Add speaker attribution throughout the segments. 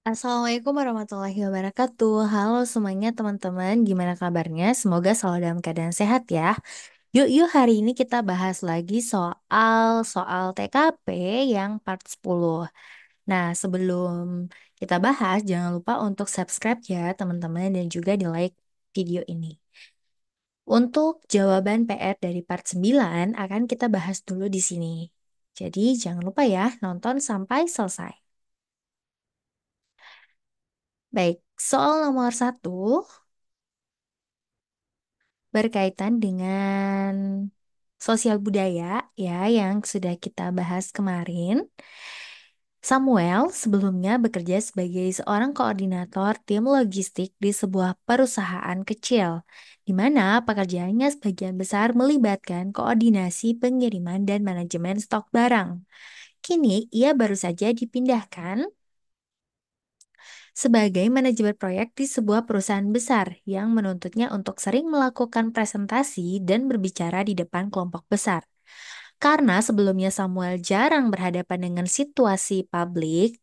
Speaker 1: Assalamualaikum warahmatullahi wabarakatuh. Halo semuanya teman-teman, gimana kabarnya? Semoga selalu dalam keadaan sehat ya. Yuk hari ini kita bahas lagi soal TKP yang part 10. Nah, sebelum kita bahas, jangan lupa untuk subscribe ya teman-teman dan juga di like video ini. Untuk jawaban PR dari part 9 akan kita bahas dulu di sini. Jadi jangan lupa ya nonton sampai selesai. Baik, soal nomor satu berkaitan dengan sosial budaya ya yang sudah kita bahas kemarin. Samuel sebelumnya bekerja sebagai seorang koordinator tim logistik di sebuah perusahaan kecil, di mana pekerjaannya sebagian besar melibatkan koordinasi pengiriman dan manajemen stok barang. Kini ia baru saja dipindahkan sebagai manajemen proyek di sebuah perusahaan besar yang menuntutnya untuk sering melakukan presentasi dan berbicara di depan kelompok besar. Karena sebelumnya Samuel jarang berhadapan dengan situasi publik,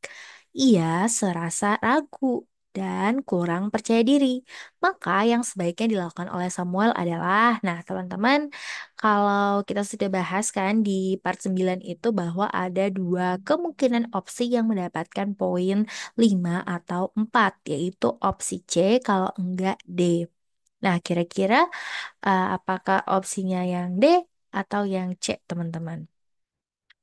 Speaker 1: ia serasa ragu dan kurang percaya diri. Maka yang sebaiknya dilakukan oleh Samuel adalah, nah teman-teman, kalau kita sudah bahas kan di part 9 itu bahwa ada dua kemungkinan opsi yang mendapatkan poin 5 atau 4, yaitu opsi C kalau enggak D. Nah, kira-kira apakah opsinya yang D atau yang C, teman-teman?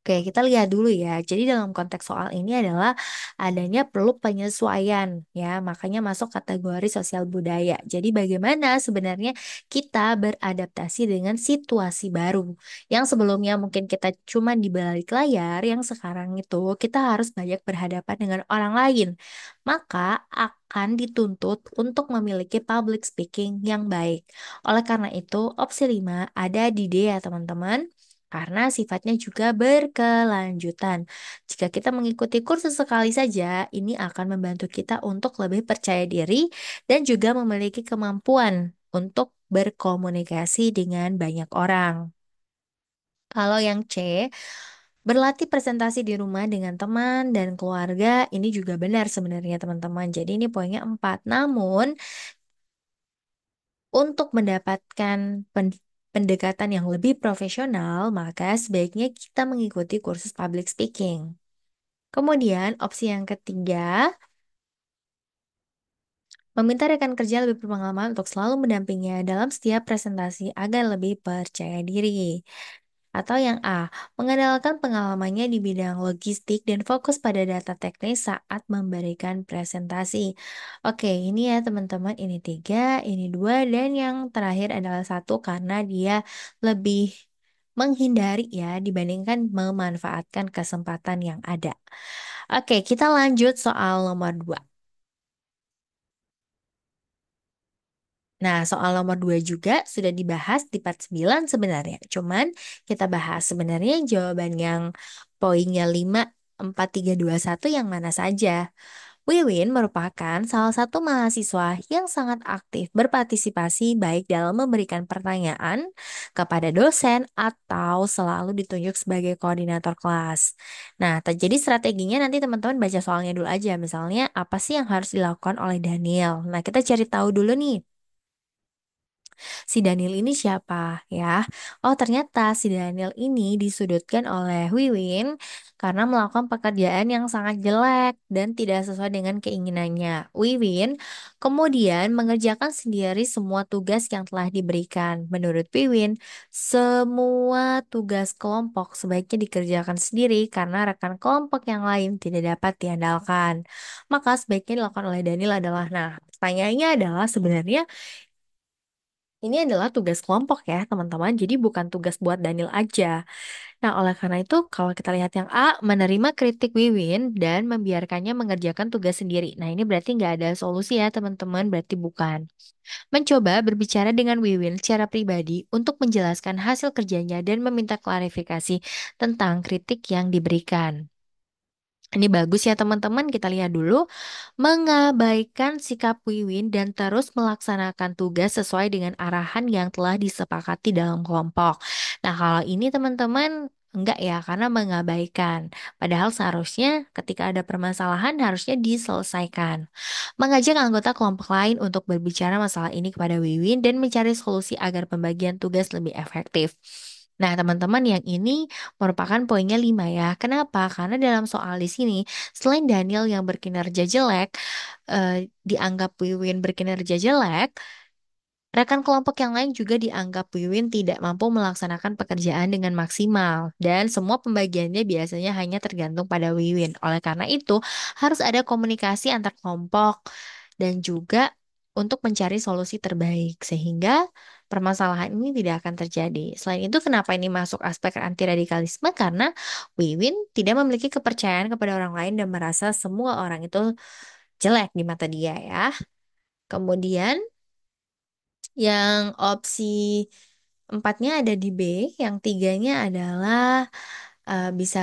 Speaker 1: Oke, kita lihat dulu ya. Jadi dalam konteks soal ini adalah adanya perlu penyesuaian ya, makanya masuk kategori sosial budaya. Jadi bagaimana sebenarnya kita beradaptasi dengan situasi baru yang sebelumnya mungkin kita cuma di balik layar, yang sekarang itu kita harus banyak berhadapan dengan orang lain. Maka akan dituntut untuk memiliki public speaking yang baik. Oleh karena itu, opsi 5 ada di D ya, teman-teman, karena sifatnya juga berkelanjutan. Jika kita mengikuti kursus sekali saja, ini akan membantu kita untuk lebih percaya diri dan juga memiliki kemampuan untuk berkomunikasi dengan banyak orang. Kalau yang C, berlatih presentasi di rumah dengan teman dan keluarga, ini juga benar sebenarnya teman-teman. Jadi ini poinnya 4. Namun, untuk mendapatkan pendekatan yang lebih profesional, maka sebaiknya kita mengikuti kursus public speaking. Kemudian, opsi yang ketiga, meminta rekan kerja lebih berpengalaman untuk selalu mendampinginya dalam setiap presentasi agar lebih percaya diri. Atau yang A, mengandalkan pengalamannya di bidang logistik dan fokus pada data teknis saat memberikan presentasi. Oke, ini ya teman-teman, ini 3, ini 2, dan yang terakhir adalah 1 karena dia lebih menghindari ya dibandingkan memanfaatkan kesempatan yang ada. Oke, kita lanjut soal nomor 2. Nah, soal nomor 2 juga sudah dibahas di part 9 sebenarnya. Cuman kita bahas sebenarnya jawaban yang poinnya 5, 4, 3, 2, 1 yang mana saja. Wiwin merupakan salah satu mahasiswa yang sangat aktif berpartisipasi baik dalam memberikan pertanyaan kepada dosen atau selalu ditunjuk sebagai koordinator kelas. Nah, jadi strateginya nanti teman-teman baca soalnya dulu aja. Misalnya, apa sih yang harus dilakukan oleh Daniel? Nah, kita cari tahu dulu nih, si Daniel ini siapa ya? Oh, ternyata si Daniel ini disudutkan oleh Wiwin karena melakukan pekerjaan yang sangat jelek dan tidak sesuai dengan keinginannya. Wiwin kemudian mengerjakan sendiri semua tugas yang telah diberikan. Menurut Wiwin, semua tugas kelompok sebaiknya dikerjakan sendiri karena rekan kelompok yang lain tidak dapat diandalkan. Maka sebaiknya dilakukan oleh Daniel adalah, nah, pertanyaannya adalah sebenarnya ini adalah tugas kelompok ya, teman-teman. Jadi bukan tugas buat Daniel aja. Nah, oleh karena itu, kalau kita lihat yang A, menerima kritik Wiwin dan membiarkannya mengerjakan tugas sendiri. Nah, ini berarti nggak ada solusi ya, teman-teman. Berarti bukan. Mencoba berbicara dengan Wiwin secara pribadi untuk menjelaskan hasil kerjanya dan meminta klarifikasi tentang kritik yang diberikan. Ini bagus ya teman-teman, kita lihat dulu. Mengabaikan sikap Wiwin dan terus melaksanakan tugas sesuai dengan arahan yang telah disepakati dalam kelompok. Nah, kalau ini teman-teman, Enggak ya, karena mengabaikan. Padahal seharusnya ketika ada permasalahan harusnya diselesaikan. Mengajak anggota kelompok lain untuk berbicara masalah ini kepada Wiwin dan mencari solusi agar pembagian tugas lebih efektif. Nah, teman-teman, yang ini merupakan poinnya 5 ya. Kenapa? Karena dalam soal di sini, selain Daniel yang berkinerja jelek, dianggap Wiwin berkinerja jelek, rekan kelompok yang lain juga dianggap Wiwin tidak mampu melaksanakan pekerjaan dengan maksimal, dan semua pembagiannya biasanya hanya tergantung pada Wiwin. Oleh karena itu, harus ada komunikasi antar kelompok dan juga untuk mencari solusi terbaik, sehingga permasalahan ini tidak akan terjadi. Selain itu, kenapa ini masuk aspek anti radikalisme? Karena Wiwin tidak memiliki kepercayaan kepada orang lain dan merasa semua orang itu jelek di mata dia ya. Kemudian yang opsi empatnya ada di B, yang tiganya adalah bisa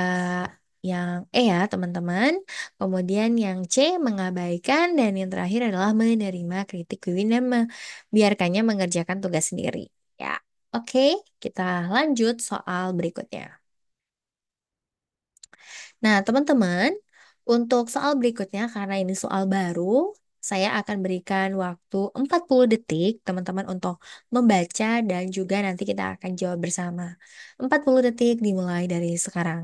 Speaker 1: yang E ya teman-teman. Kemudian yang C mengabaikan dan yang terakhir adalah menerima kritik Wiwin dan membiarkannya mengerjakan tugas sendiri. Ya, oke, kita lanjut soal berikutnya. Nah, teman-teman, untuk soal berikutnya, karena ini soal baru, saya akan berikan waktu 40 detik, teman-teman, untuk membaca dan juga nanti kita akan jawab bersama. 40 detik dimulai dari sekarang.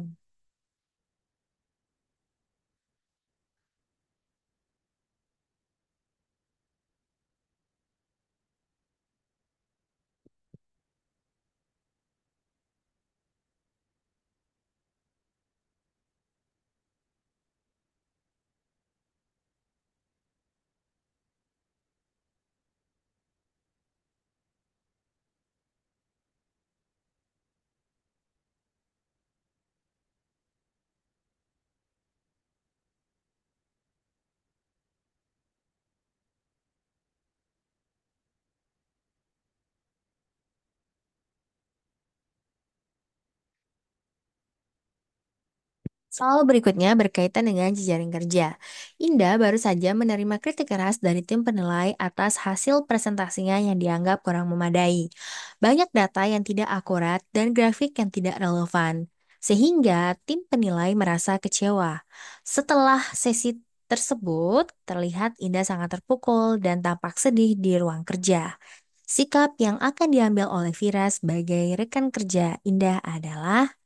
Speaker 1: Soal berikutnya berkaitan dengan jejaring kerja. Indah baru saja menerima kritik keras dari tim penilai atas hasil presentasinya yang dianggap kurang memadai. Banyak data yang tidak akurat dan grafik yang tidak relevan, sehingga tim penilai merasa kecewa. Setelah sesi tersebut, terlihat Indah sangat terpukul dan tampak sedih di ruang kerja. Sikap yang akan diambil oleh Vira sebagai rekan kerja Indah adalah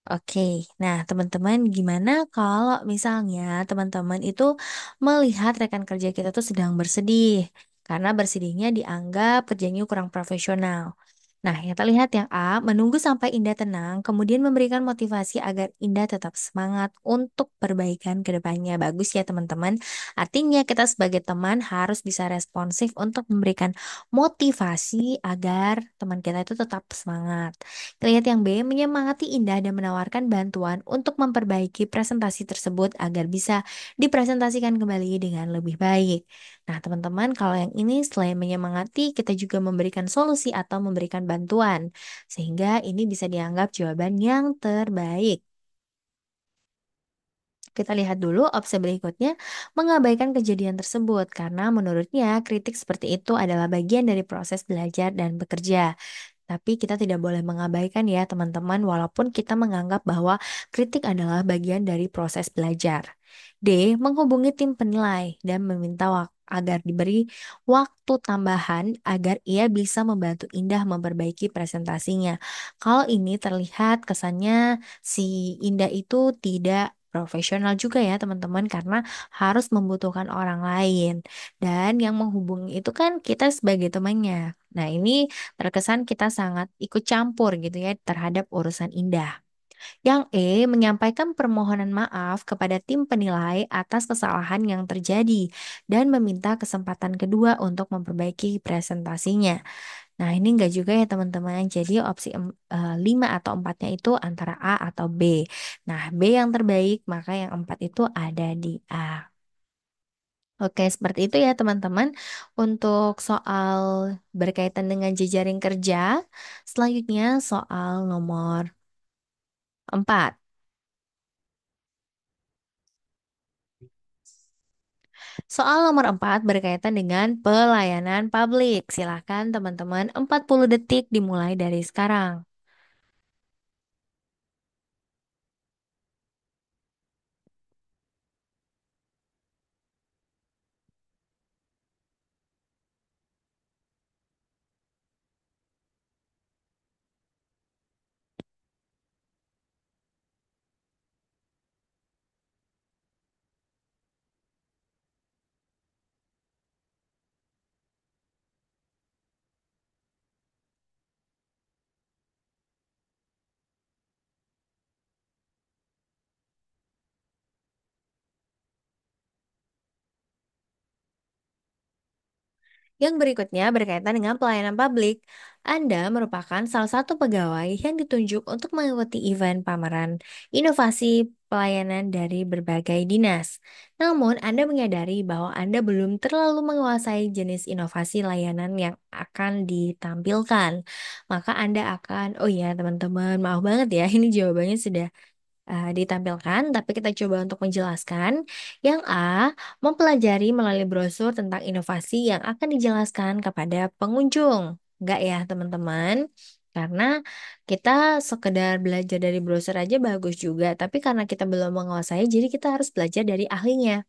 Speaker 1: oke, nah teman-teman gimana kalau misalnya teman-teman itu melihat rekan kerja kita tuh sedang bersedih karena bersedihnya dianggap kerjanya kurang profesional. Nah, yang terlihat yang A, menunggu sampai Indah tenang, kemudian memberikan motivasi agar Indah tetap semangat untuk perbaikan ke depannya. Bagus ya teman-teman. Artinya kita sebagai teman harus bisa responsif untuk memberikan motivasi agar teman kita itu tetap semangat. Terlihat yang B, menyemangati Indah dan menawarkan bantuan untuk memperbaiki presentasi tersebut agar bisa dipresentasikan kembali dengan lebih baik. Nah, teman-teman, kalau yang ini selain menyemangati, kita juga memberikan solusi atau memberikan bantuan, sehingga ini bisa dianggap jawaban yang terbaik. Kita lihat dulu opsi berikutnya, mengabaikan kejadian tersebut karena menurutnya kritik seperti itu adalah bagian dari proses belajar dan bekerja. Tapi kita tidak boleh mengabaikan ya teman-teman, walaupun kita menganggap bahwa kritik adalah bagian dari proses belajar. D. Menghubungi tim penilai dan meminta agar diberi waktu tambahan agar ia bisa membantu Indah memperbaiki presentasinya. Kalau ini terlihat kesannya si Indah itu tidak profesional juga ya teman-teman, karena harus membutuhkan orang lain. Dan yang menghubungi itu kan kita sebagai temannya. Nah, ini terkesan kita sangat ikut campur gitu ya terhadap urusan Indah. Yang E, menyampaikan permohonan maaf kepada tim penilai atas kesalahan yang terjadi dan meminta kesempatan kedua untuk memperbaiki presentasinya. Nah, ini enggak juga ya teman-teman. Jadi opsi 5 atau 4-nya itu antara A atau B. Nah, B yang terbaik, maka yang 4 itu ada di A. Oke, seperti itu ya teman-teman. Untuk soal berkaitan dengan jejaring kerja, selanjutnya soal nomor 4. Soal nomor 4 berkaitan dengan pelayanan publik. Silakan teman-teman 40 detik dimulai dari sekarang. Yang berikutnya berkaitan dengan pelayanan publik. Anda merupakan salah satu pegawai yang ditunjuk untuk mengikuti event pameran inovasi pelayanan dari berbagai dinas. Namun, Anda menyadari bahwa Anda belum terlalu menguasai jenis inovasi layanan yang akan ditampilkan. Maka Anda akan, oh iya teman-teman, maaf banget ya, ini jawabannya sudah ditampilkan, tapi kita coba untuk menjelaskan. Yang A, mempelajari melalui brosur tentang inovasi yang akan dijelaskan kepada pengunjung. Enggak ya, teman-teman? Karena kita sekedar belajar dari brosur aja bagus juga, tapi karena kita belum menguasai, jadi kita harus belajar dari ahlinya.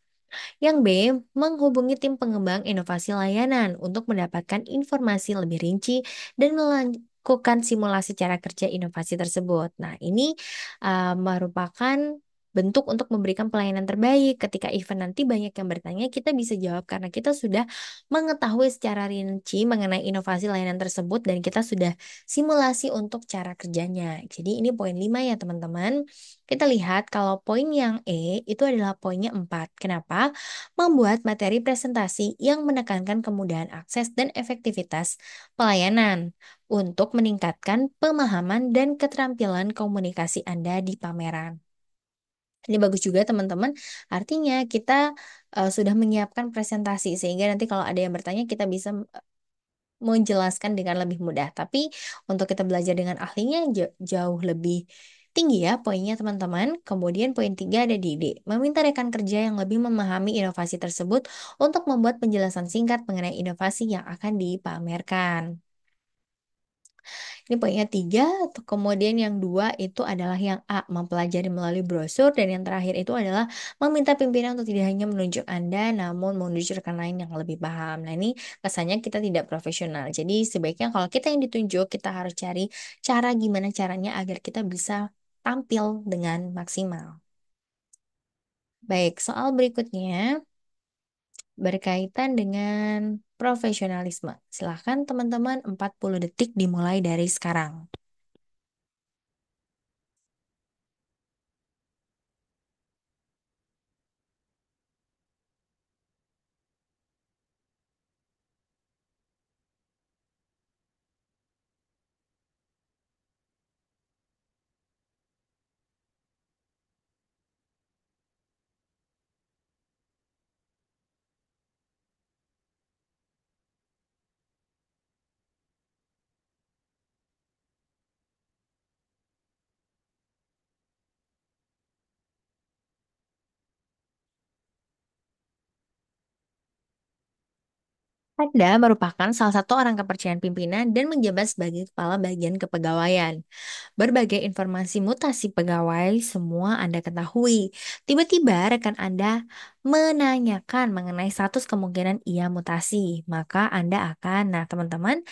Speaker 1: Yang B, menghubungi tim pengembang inovasi layanan untuk mendapatkan informasi lebih rinci dan melakukan simulasi cara kerja inovasi tersebut. Nah, ini merupakan bentuk untuk memberikan pelayanan terbaik. Ketika event nanti banyak yang bertanya, kita bisa jawab karena kita sudah mengetahui secara rinci mengenai inovasi layanan tersebut dan kita sudah simulasi untuk cara kerjanya. Jadi ini poin 5 ya teman-teman. Kita lihat kalau poin yang E itu adalah poinnya 4. Kenapa? Membuat materi presentasi yang menekankan kemudahan akses dan efektivitas pelayanan untuk meningkatkan pemahaman dan keterampilan komunikasi Anda di pameran. Ini bagus juga teman-teman. Artinya kita sudah menyiapkan presentasi sehingga nanti kalau ada yang bertanya kita bisa menjelaskan dengan lebih mudah. Tapi untuk kita belajar dengan ahlinya jauh lebih tinggi ya poinnya teman-teman. Kemudian poin 3 ada di D. Meminta rekan kerja yang lebih memahami inovasi tersebut untuk membuat penjelasan singkat mengenai inovasi yang akan dipamerkan. Ini poinnya 3, kemudian yang 2 itu adalah yang A, mempelajari melalui brosur, dan yang terakhir itu adalah meminta pimpinan untuk tidak hanya menunjuk Anda, namun menunjuk rekan lain yang lebih paham. Nah, ini kesannya kita tidak profesional. Jadi, sebaiknya kalau kita yang ditunjuk, kita harus cari cara gimana caranya agar kita bisa tampil dengan maksimal. Baik, soal berikutnya berkaitan dengan profesionalisme. Silahkan teman-teman 40 detik dimulai dari sekarang. Anda merupakan salah satu orang kepercayaan pimpinan dan menjabat sebagai kepala bagian kepegawaian. Berbagai informasi mutasi pegawai semua Anda ketahui. Tiba-tiba rekan Anda menanyakan mengenai status kemungkinan ia mutasi, maka Anda akan, nah teman-teman,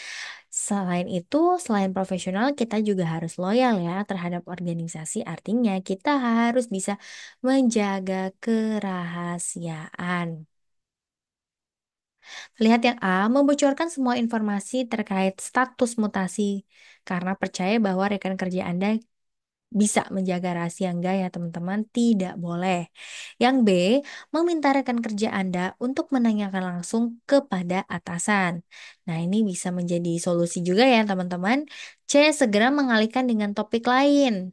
Speaker 1: selain itu, selain profesional, kita juga harus loyal ya terhadap organisasi. Artinya kita harus bisa menjaga kerahasiaan. Lihat yang A, membocorkan semua informasi terkait status mutasi karena percaya bahwa rekan kerja Anda bisa menjaga rahasia. Enggak ya teman-teman, tidak boleh. Yang B, meminta rekan kerja Anda untuk menanyakan langsung kepada atasan. Nah, ini bisa menjadi solusi juga ya teman-teman. C, segera mengalihkan dengan topik lain.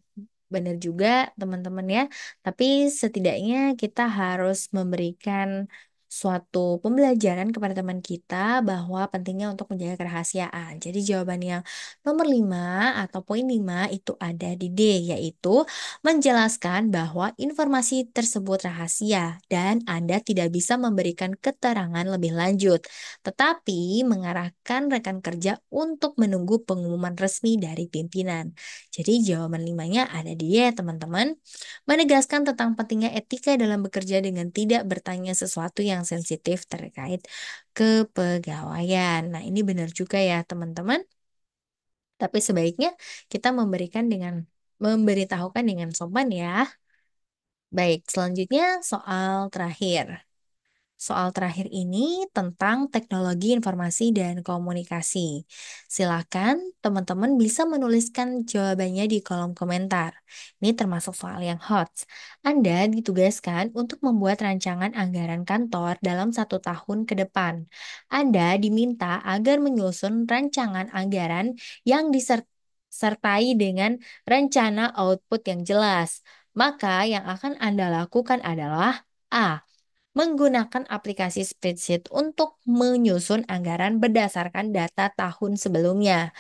Speaker 1: Benar juga teman-teman ya, tapi setidaknya kita harus memberikan suatu pembelajaran kepada teman kita bahwa pentingnya untuk menjaga kerahasiaan. Jadi jawaban yang nomor 5 atau poin 5 itu ada di D, yaitu menjelaskan bahwa informasi tersebut rahasia dan Anda tidak bisa memberikan keterangan lebih lanjut, tetapi mengarahkan rekan kerja untuk menunggu pengumuman resmi dari pimpinan. Jadi jawaban limanya ada di D ya teman-teman. Menegaskan tentang pentingnya etika dalam bekerja dengan tidak bertanya sesuatu yang sensitif terkait kepegawaian. Nah, ini benar juga ya teman-teman. Tapi sebaiknya kita memberitahukan dengan sopan ya. Baik, selanjutnya soal terakhir. Soal terakhir ini tentang teknologi informasi dan komunikasi. Silakan teman-teman bisa menuliskan jawabannya di kolom komentar. Ini termasuk soal yang hot. Anda ditugaskan untuk membuat rancangan anggaran kantor dalam 1 tahun ke depan. Anda diminta agar menyusun rancangan anggaran yang disertai dengan rencana output yang jelas. Maka yang akan Anda lakukan adalah A. Menggunakan aplikasi spreadsheet untuk menyusun anggaran berdasarkan data tahun sebelumnya.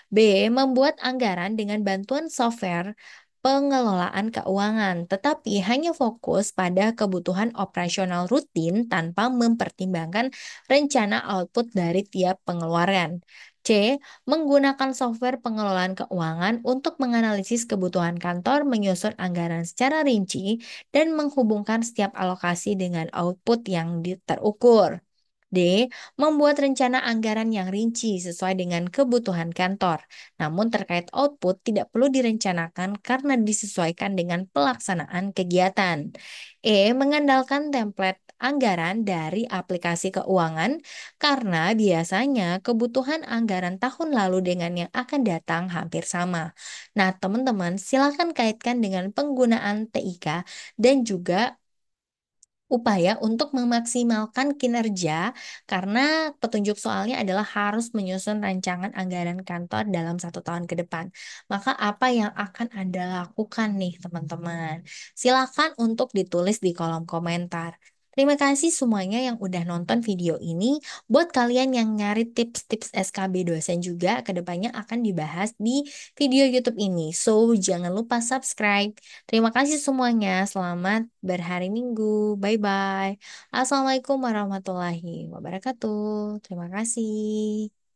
Speaker 1: B. Membuat anggaran dengan bantuan software pengelolaan keuangan, tetapi hanya fokus pada kebutuhan operasional rutin tanpa mempertimbangkan rencana output dari tiap pengeluaran. C. Menggunakan software pengelolaan keuangan untuk menganalisis kebutuhan kantor, menyusun anggaran secara rinci, dan menghubungkan setiap alokasi dengan output yang terukur. D. Membuat rencana anggaran yang rinci sesuai dengan kebutuhan kantor. Namun terkait output tidak perlu direncanakan karena disesuaikan dengan pelaksanaan kegiatan. E. Mengandalkan template anggaran dari aplikasi keuangan karena biasanya kebutuhan anggaran tahun lalu dengan yang akan datang hampir sama. Nah, teman-teman, silakan kaitkan dengan penggunaan TIK dan juga upaya untuk memaksimalkan kinerja karena petunjuk soalnya adalah harus menyusun rancangan anggaran kantor dalam 1 tahun ke depan. Maka apa yang akan Anda lakukan nih teman-teman? Silakan untuk ditulis di kolom komentar. Terima kasih semuanya yang udah nonton video ini. Buat kalian yang nyari tips-tips SKB dosen juga, kedepannya akan dibahas di video YouTube ini. So, jangan lupa subscribe. Terima kasih semuanya. Selamat berhari Minggu. Bye-bye. Assalamualaikum warahmatullahi wabarakatuh. Terima kasih.